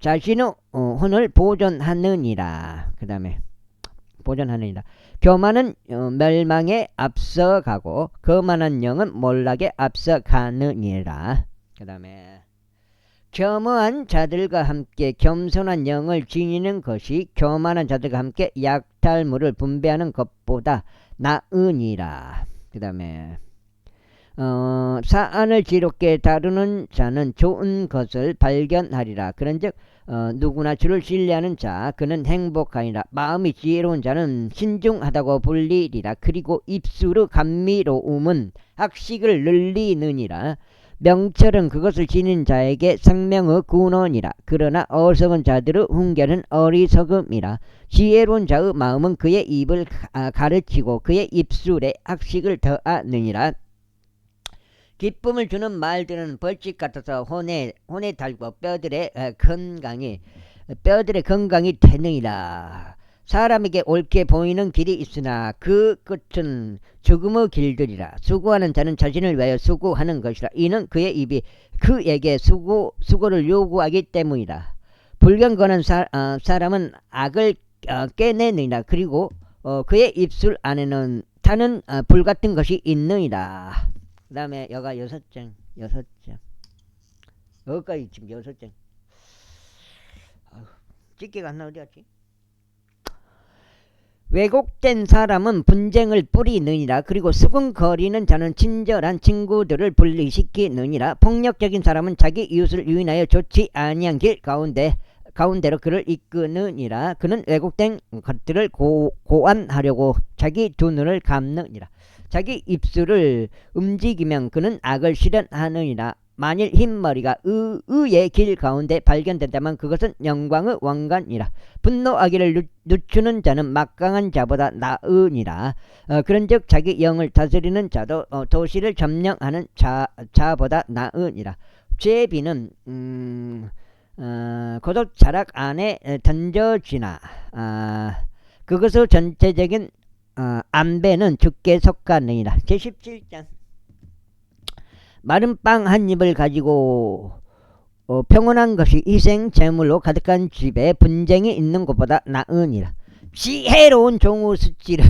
자신의 혼을 보존하느니라. 그 다음에 보존하느니라. 교만은 멸망에 앞서가고 거만한 영은 몰락에 앞서가느니라. 그 다음에 겸허한 자들과 함께 겸손한 영을 지니는 것이 교만한 자들과 함께 약탈물을 분배하는 것보다 나으니라. 그 다음에 사안을 지롭게 다루는 자는 좋은 것을 발견하리라. 그런즉 누구나 주를 신뢰하는 자 그는 행복하니라. 마음이 지혜로운 자는 신중하다고 불리리라. 그리고 입술의 감미로움은 학식을 늘리느니라. 명철은 그것을 지닌 자에게 생명의 근원이라. 그러나 어리석은 자들의 훈계는 어리석음이라. 지혜로운 자의 마음은 그의 입을 가르치고 그의 입술에 학식을 더하느니라. 기쁨을 주는 말들은 벌집 같아서 혼에 달고 뼈들의 건강이 되느니라. 사람에게 옳게 보이는 길이 있으나 그 끝은 죽음의 길들이라. 수고하는 자는 자신을 위하여 수고하는 것이라. 이는 그의 입이 그에게 수고를 요구하기 때문이라. 불경건한 사람은 악을 깨내느니라. 그리고 그의 입술 안에는 타는 불같은 것이 있느니라. 그 다음에 여가 6장 여기까지 지금 6장. 찍기가 안 나오지 않지? 왜곡된 사람은 분쟁을 뿌리느니라. 그리고 수근거리는 자는 친절한 친구들을 분리시키느니라. 폭력적인 사람은 자기 이웃을 유인하여 좋지 아니한 길 가운데로 그를 이끄느니라. 그는 왜곡된 것들을 고안하려고 자기 두 눈을 감느니라. 자기 입술을 움직이면 그는 악을 실현하느니라. 만일 흰머리가 의의 길 가운데 발견된다면 그것은 영광의 왕관이라. 분노하기를 늦추는 자는 막강한 자보다 나으니라. 그런즉 자기 영을 다스리는 자도 도시를 점령하는 자보다 나으니라. 죄비는 고독 자락 안에 던져지나 그것의 전체적인 안배는 죽게 속하느니라. 제17장. 마른 빵 한 입을 가지고 평온한 것이 희생 제물로 가득한 집에 분쟁이 있는 것보다 나으니라. 지혜로운 종의 수치를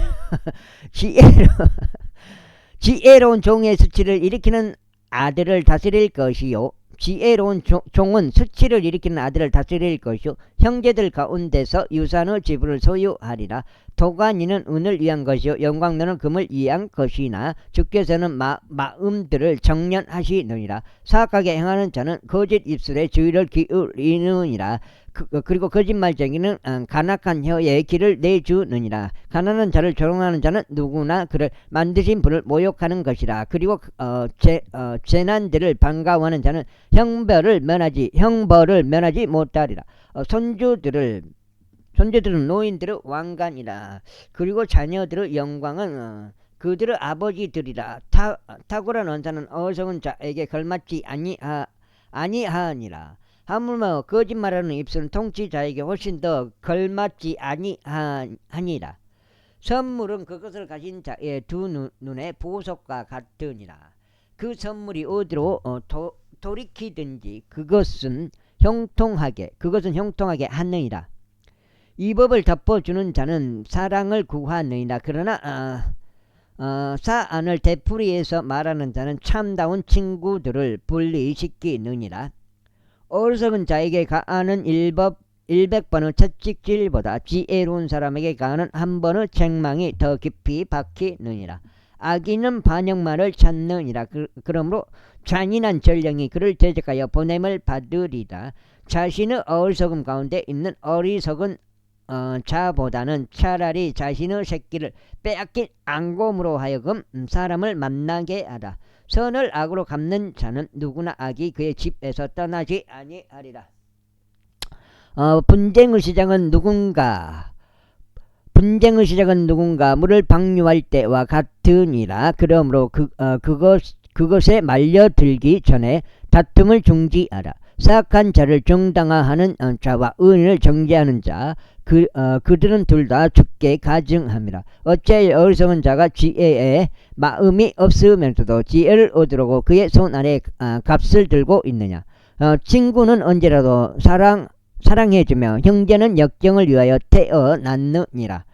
지혜로운 종의 수치를 일으키는 아들을 다스릴 것이요. 지혜로운 종은 수치를 일으키는 아들을 다스릴 것이요. 형제들 가운데서 유산의 지분을 소유하리라. 도가니는 은을 위한 것이요 영광로는 금을 위한 것이나 주께서는 마음들을 정련하시느니라. 사악하게 행하는 자는 거짓 입술에 주의를 기울이느니라. 그리고 거짓말쟁이는 간악한 혀에 길을 내주느니라. 가난한 자를 조롱하는 자는 누구나 그를 만드신 분을 모욕하는 것이라. 그리고 재난들을 반가워하는 자는 형벌을 면하지 못하리라. 손주들은 노인들의 왕관이라. 그리고 자녀들의 영광은 그들의 아버지들이라. 탁월한 원사는 어리석은 자에게 걸맞지 아니하니라. 하물며 거짓말하는 입술은 통치자에게 훨씬 더 걸맞지 아니하니라. 선물은 그것을 가진 자의 두 눈의 보석과 같으니라. 그 선물이 어디로 돌이키든지 그것은 형통하게 하느니라. 이 법을 덮어주는 자는 사랑을 구하느니라. 그러나 사안을 되풀이해서 말하는 자는 참다운 친구들을 분리시키느니라. 어리석은 자에게 가하는 100번의 채찍질보다 지혜로운 사람에게 가하는 한 번의 책망이 더 깊이 박히느니라. 악인은 반역말을 찾느니라. 그러므로 잔인한 전령이 그를 대적하여 보냄을 받으리라. 자신의 어리석음 가운데 있는 어리석은 자보다는 차라리 자신의 새끼를 빼앗긴 앙곰으로 하여금 사람을 만나게 하라. 선을 악으로 갚는 자는 누구나 악이 그의 집에서 떠나지 아니하리라. 분쟁의 시작은 누군가 물을 방류할 때와 같으니라. 그러므로 그것에 말려들기 전에 다툼을 중지하라. 사악한 자를 정당화하는 자와 의인을 정죄하는 자 그들은 둘 다 죽게 가증함이라. 어째 어리석은 자가 지혜에 마음이 없으면서도 지혜를 얻으려고 그의 손 안에 값을 들고 있느냐. 친구는 언제라도 사랑해주며 형제는 역경을 위하여 태어났느니라.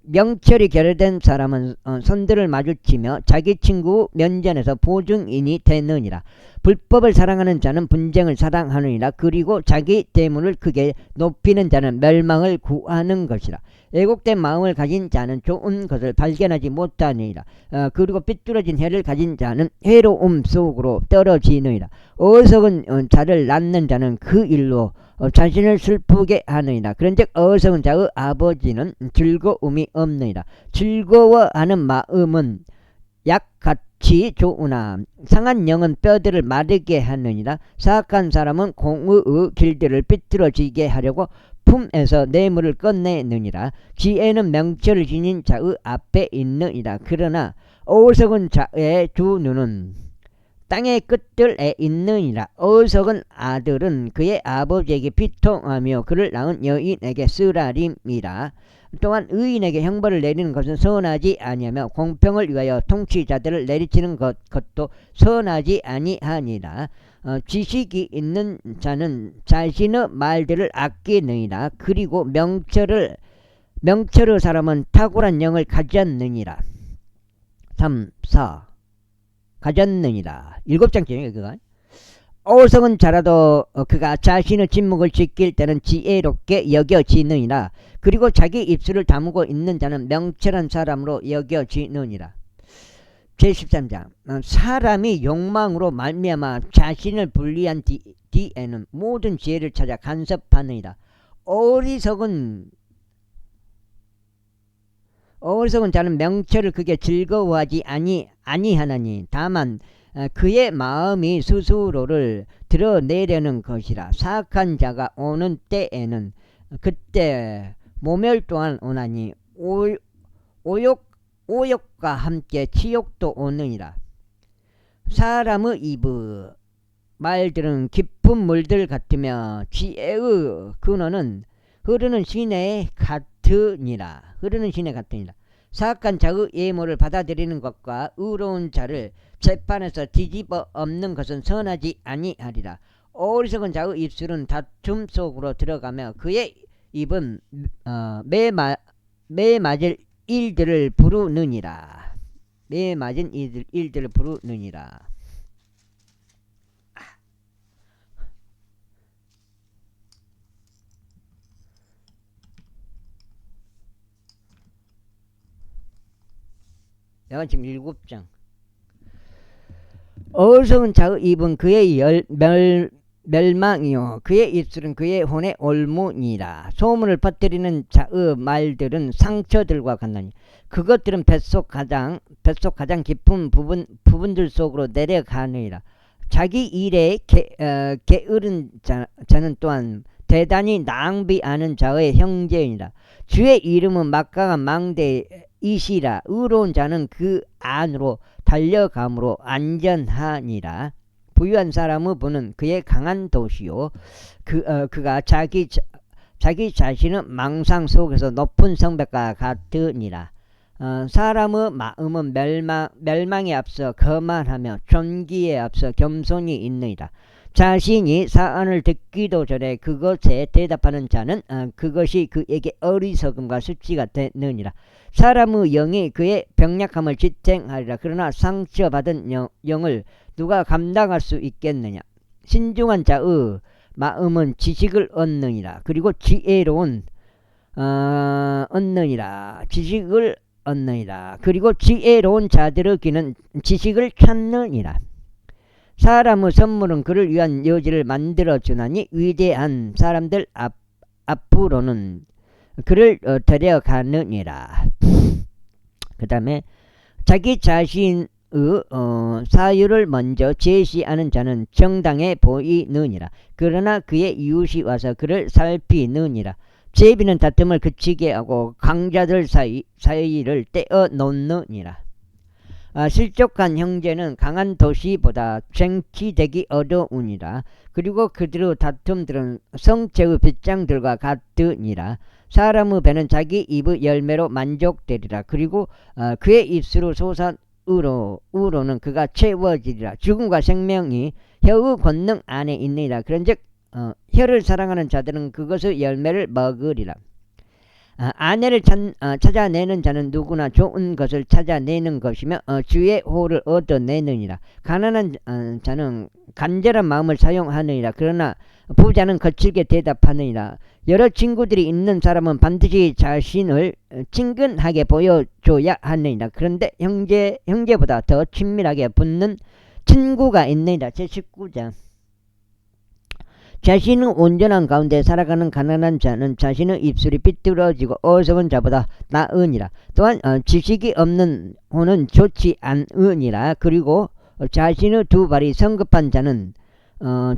명철이 결여된 사람은 손들을 마주치며 자기 친구 면전에서 보증인이 되느니라. 불법을 사랑하는 자는 분쟁을 사랑하느니라. 그리고 자기 재물을 크게 높이는 자는 멸망을 구하는 것이라. 왜곡된 마음을 가진 자는 좋은 것을 발견하지 못하느니라. 그리고 삐뚤어진 혀를 가진 자는 해로움 속으로 떨어지느니라. 어리석은 자를 낳는 자는 그 일로 자신을 슬프게 하느니라. 그런즉 어리석은 자의 아버지는 즐거움이 없느니라. 즐거워하는 마음은 약같이 좋으나 상한 영은 뼈들을 마르게 하느니라. 사악한 사람은 공의의 길들을 삐뚤어지게 하려고 품에서 뇌물을 꺼내느니라. 지혜는 명철을 지닌 자의 앞에 있느니라. 그러나 어리석은 자의 두 눈은 땅의 끝들에 있느니라. 어리석은 아들은 그의 아버지에게 비통하며 그를 낳은 여인에게 쓰라림이라. 또한 의인에게 형벌을 내리는 것은 선하지 아니하며 공평을 위하여 통치자들을 내리치는 것도 선하지 아니하니라. 지식이 있는 자는 자신의 말들을 아끼느니라. 그리고 명철의 사람은 탁월한 영을 가졌느니라. 3, 4 가졌느니라. 7장째요 그가. 어리석은 자라도 그가 자신의 침묵을 지킬 때는 지혜롭게 여겨지느니라. 그리고 자기 입술을 다무고 있는 자는 명철한 사람으로 여겨지느니라. 제13장 사람이 욕망으로 말미암아 자신을 불리한 뒤에는 모든 지혜를 찾아 간섭하느니라. 어리석은 자는 명철을 크게 즐거워하지 아니하나니 다만 그의 마음이 스스로를 드러내려는 것이라. 사악한 자가 오는 때에는 그때 모멸 또한 오나니 오욕과 함께 치욕도 오느니라. 사람의 입의 말들은 깊은 물들 같으며 지혜의 근원은 흐르는 시내 같으니라. 사악한 자의 예물을 받아들이는 것과 의로운 자를 재판에서 뒤집어 엎는 것은 선하지 아니하리라. 어리석은 자의 입술은 다툼 속으로 들어가며 그의 입은 매 맞을 일들을 부르느니라. 매 맞은 일들을 부르느니라. 내가 지금 7장. 어리석은 자의 입은 그의 멸망이요 그의 입술은 그의 혼의 올무니라. 소문을 퍼뜨리는 자의 말들은 상처들과 같나니 그것들은 뱃속 가장 깊은 부분들 속으로 내려가느니라. 자기 일에 게으른 자는 또한 대단히 낭비하는 자의 형제이니라. 주의 이름은 막강한 망대이시라. 의로운 자는 그 안으로 달려감으로 안전하니라. 부유한 사람의 분은 그의 강한 도시요 그가 자기 자신의 망상 속에서 높은 성벽과 같으니라. 사람의 마음은 멸망에 앞서 거만하며 존귀에 앞서 겸손이 있느니라. 자신이 사안을 듣기도 전에 그것에 대답하는 자는 그것이 그에게 어리석음과 수치가 되느니라. 사람의 영이 그의 병약함을 지탱하리라. 그러나 상처받은 영을 누가 감당할 수 있겠느냐. 신중한 자의 마음은 지식을 얻느니라. 그리고 지혜로운 지식을 얻느니라. 그리고 지혜로운 자들의 귀는 지식을 찾느니라. 사람의 선물은 그를 위한 여지를 만들어주나니 위대한 사람들 앞으로는 그를 데려가느니라. 그 다음에 자기 자신의 사유를 먼저 제시하는 자는 정당해 보이느니라. 그러나 그의 이웃이 와서 그를 살피느니라. 제비는 다툼을 그치게 하고 강자들 사이를 떼어놓느니라. 실족한 형제는 강한 도시보다 쟁취되기 어려우니라. 그리고 그들의 다툼들은 성체의 빗장들과 같으니라. 사람의 배는 자기 입의 열매로 만족되리라. 그리고 그의 입술로 솟아 우로는 그가 채워지리라. 죽음과 생명이 혀의 권능 안에 있느니라. 그런즉 혀를 사랑하는 자들은 그것의 열매를 먹으리라. 아내를 찾아내는 자는 누구나 좋은 것을 찾아내는 것이며 주의 호를 얻어내느니라. 가난한 자는 간절한 마음을 사용하느니라. 그러나 부자는 거칠게 대답하느니라. 여러 친구들이 있는 사람은 반드시 자신을 친근하게 보여줘야 하느니라. 그런데 형제보다 더 친밀하게 붙는 친구가 있느니라. 제19장. 자신은 온전한 가운데 살아가는 가난한 자는 자신의 입술이 삐뚤어지고 어리석은 자보다 나으니라. 또한 지식이 없는 호는 좋지 않으니라. 그리고 자신의 두 발이 성급한 자는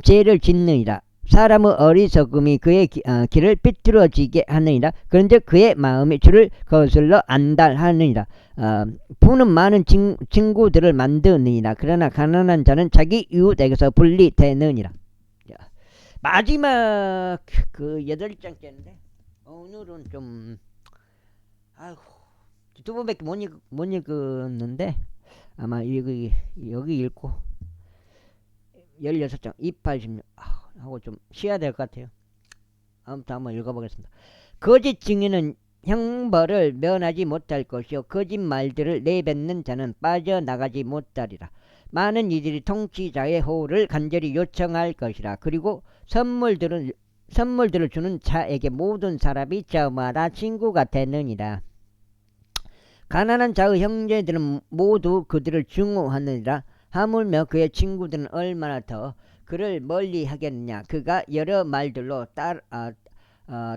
죄를 짓느니라. 사람의 어리석음이 그의 길을 삐뚤어지게 하느니라. 그런데 그의 마음이 주를 거슬러 안달하느니라. 부는 많은 친구들을 만드느니라. 그러나 가난한 자는 자기 이웃에게서 분리되느니라. 마지막 그 8장째인데 오늘은 좀 아이고 두 번밖에 못 읽었는데 아마 여기 읽고 16장 286 하고 좀 쉬어야 될 것 같아요. 아무튼 한번 읽어보겠습니다. 거짓 증인은 형벌을 면하지 못할 것이요 거짓 말들을 내뱉는 자는 빠져나가지 못하리라. 많은 이들이 통치자의 호를 간절히 요청할 것이라. 그리고 선물들을 주는 자에게 모든 사람이 저마다 친구가 되느니라. 가난한 자의 형제들은 모두 그들을 증오하느니라. 하물며 그의 친구들은 얼마나 더 그를 멀리 하겠느냐. 그가 여러 말들로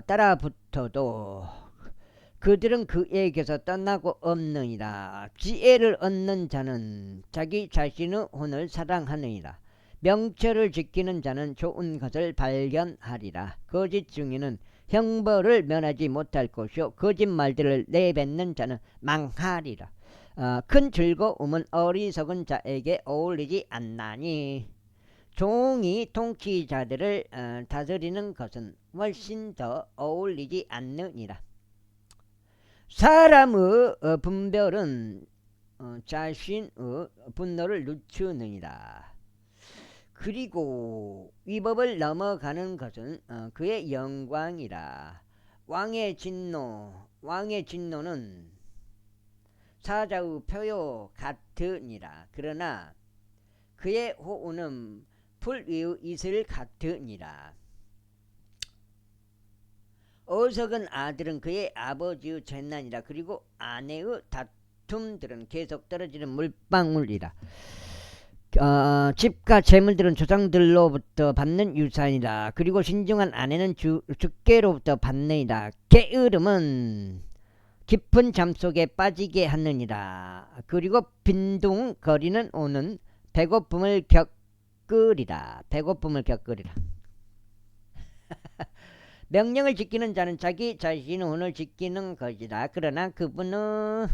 따라붙어도 그들은 그에게서 떠나고 없느니라. 지혜를 얻는 자는 자기 자신의 혼을 사랑하느니라. 명철을 지키는 자는 좋은 것을 발견하리라. 거짓 증인은 형벌을 면하지 못할 것이요 거짓말들을 내뱉는 자는 망하리라. 큰 즐거움은 어리석은 자에게 어울리지 않나니 종이 통치자들을 다스리는 것은 훨씬 더 어울리지 않느니라. 사람의 분별은 자신의 분노를 늦추느니라. 그리고 위법을 넘어가는 것은 그의 영광이라. 왕의 진노는 사자의 표요 같으니라. 그러나 그의 호우는 풀 위의 이슬 같으니라. 어석은 아들은 그의 아버지의 재난이라. 그리고 아내의 다툼들은 계속 떨어지는 물방울이라. 집과 재물들은 조상들로부터 받는 유산이라. 그리고 신중한 아내는 주께로부터 받느니라. 게으름은 깊은 잠 속에 빠지게 하느니라. 그리고 빈둥거리는 오는 배고픔을 겪으리라. 명령을 지키는 자는 자기 자신의 혼을 지키는 것이라. 그러나 그분의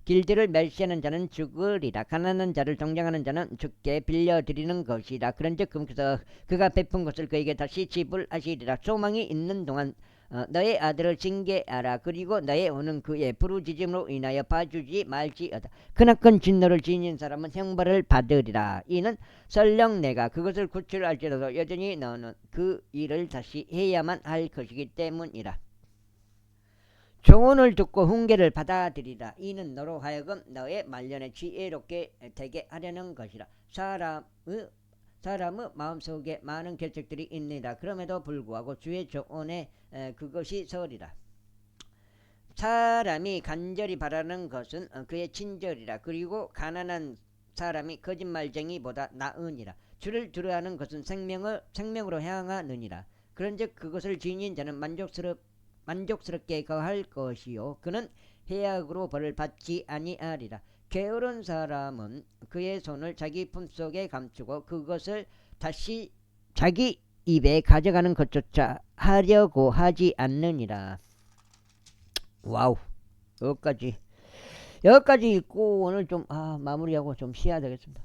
길들을 멸시하는 자는 죽으리라. 가난한 자를 정죄하는 자는 주께 빌려드리는 것이라. 그런즉 그가 베푼 것을 그에게 다시 지불하시리라. 소망이 있는 동안 너의 아들을 징계하라. 그리고 너의 혼은 그의 부르짖음으로 인하여 봐주지 말지어다. 크나큰 진노를 지닌 사람은 형벌을 받으리라. 이는 설령 내가 그것을 구출할지라도 여전히 너는 그 일을 다시 해야만 할 것이기 때문이라. 조언을 듣고 훈계를 받아들이라. 이는 너로 하여금 너의 말년에 지혜롭게 되게 하려는 것이라. 사람의 마음속에 많은 계책들이 있느니라. 그럼에도 불구하고 주의 조언에 그것이 서리라. 사람이 간절히 바라는 것은 그의 친절이라. 그리고 가난한 사람이 거짓말쟁이보다 나으니라. 주를 두려워하는 것은 생명으로 향하느니라. 그런즉 그것을 지닌 자는 만족스럽게 거할 것이요 그는 해악으로 벌을 받지 아니하리라. 게으른 사람은 그의 손을 자기 품속에 감추고 그것을 다시 자기 입에 가져가는 것조차 하려고 하지 않느니라. 와우. 여기까지 읽고 오늘 좀 마무리하고 좀 쉬어야 되겠습니다.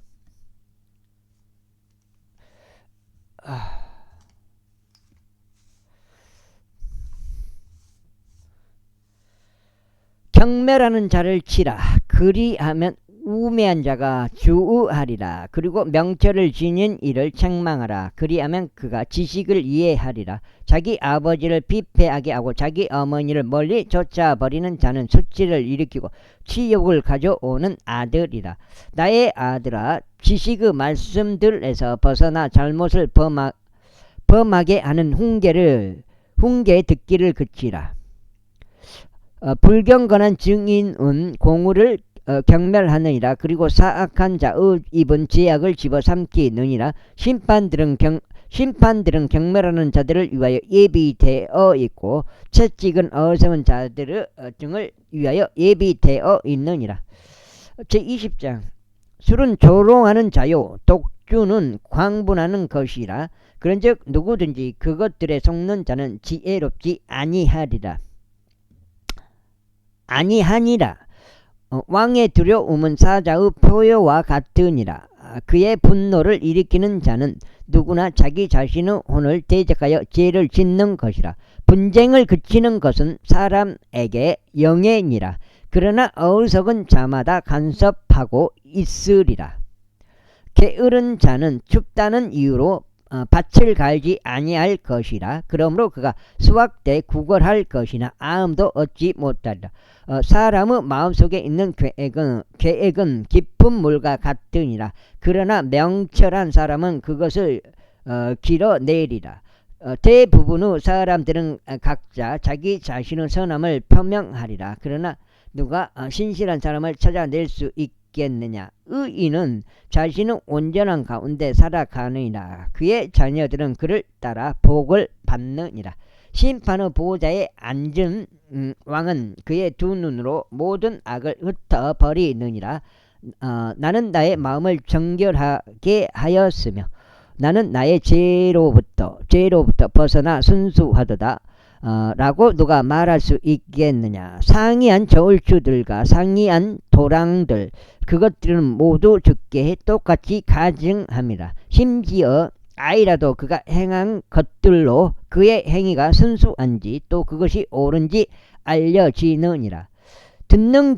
경멸하는 자를 치라. 그리하면 우매한 자가 주의하리라. 그리고 명철을 지닌 이를 책망하라. 그리하면 그가 지식을 이해하리라. 자기 아버지를 비패하게 하고 자기 어머니를 멀리 쫓아버리는 자는 수치를 일으키고 치욕을 가져오는 아들이라. 나의 아들아, 지식의 말씀들에서 벗어나 잘못을 범하게 하는 훈계 듣기를 그치라. 불경건한 증인은 공의를 경멸하느니라. 그리고 사악한 자의 입은 죄악을 집어삼키느니라. 심판들은 경멸하는 자들을 위하여 예비되어 있고 채찍은 어리석은 자들의 등을 위하여 예비되어 있느니라. 제20장 술은 조롱하는 자요 독주는 광분하는 것이라. 그런즉 누구든지 그것들에 속는 자는 지혜롭지 아니하니라. 왕의 두려움은 사자의 표효와 같으니라. 그의 분노를 일으키는 자는 누구나 자기 자신의 혼을 대적하여 죄를 짓는 것이라. 분쟁을 그치는 것은 사람에게 영예니라. 그러나 어리석은 자마다 간섭하고 있으리라. 게으른 자는 춥다는 이유로 밭을 갈지 아니할 것이라. 그러므로 그가 수확 때 구걸할 것이나 아음도 얻지 못하리라. 사람의 마음속에 있는 계획은 깊은 물과 같으니라. 그러나 명철한 사람은 그것을 길어내리라. 대부분의 사람들은 각자 자기 자신의 선함을 표명하리라. 그러나 누가 신실한 사람을 찾아낼 수 있겠느냐. 의인은 자신의 온전한 가운데 살아가느니라. 그의 자녀들은 그를 따라 복을 받느니라. 심판의 보좌에 앉은 왕은 그의 두 눈으로 모든 악을 흩어버리느니라. 나는 나의 마음을 정결하게 하였으며 나는 나의 죄로부터 벗어나 순수하도다. 라고 누가 말할 수 있겠느냐. 상이한 저울추들과 상이한 도랑들 그것들은 모두 죽게 똑같이 가증합니다. 심지어 아이라도 그가 행한 것들로 그의 행위가 순수한지 또 그것이 옳은지 알려지느니라. 듣는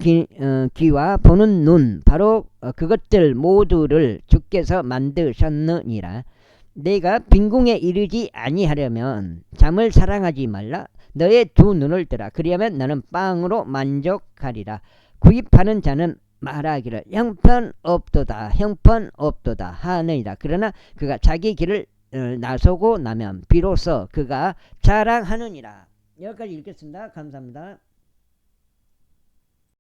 귀와 보는 눈 바로 그것들 모두를 주께서 만드셨느니라. 내가 빈궁에 이르지 아니하려면 잠을 사랑하지 말라. 너의 두 눈을 뜨라. 그리하면 너는 빵으로 만족하리라. 구입하는 자는 말하기를 형편없도다 하느니라. 그러나 그가 자기 길을 나서고 나면 비로소 그가 자랑하느니라. 여기까지 읽겠습니다. 감사합니다.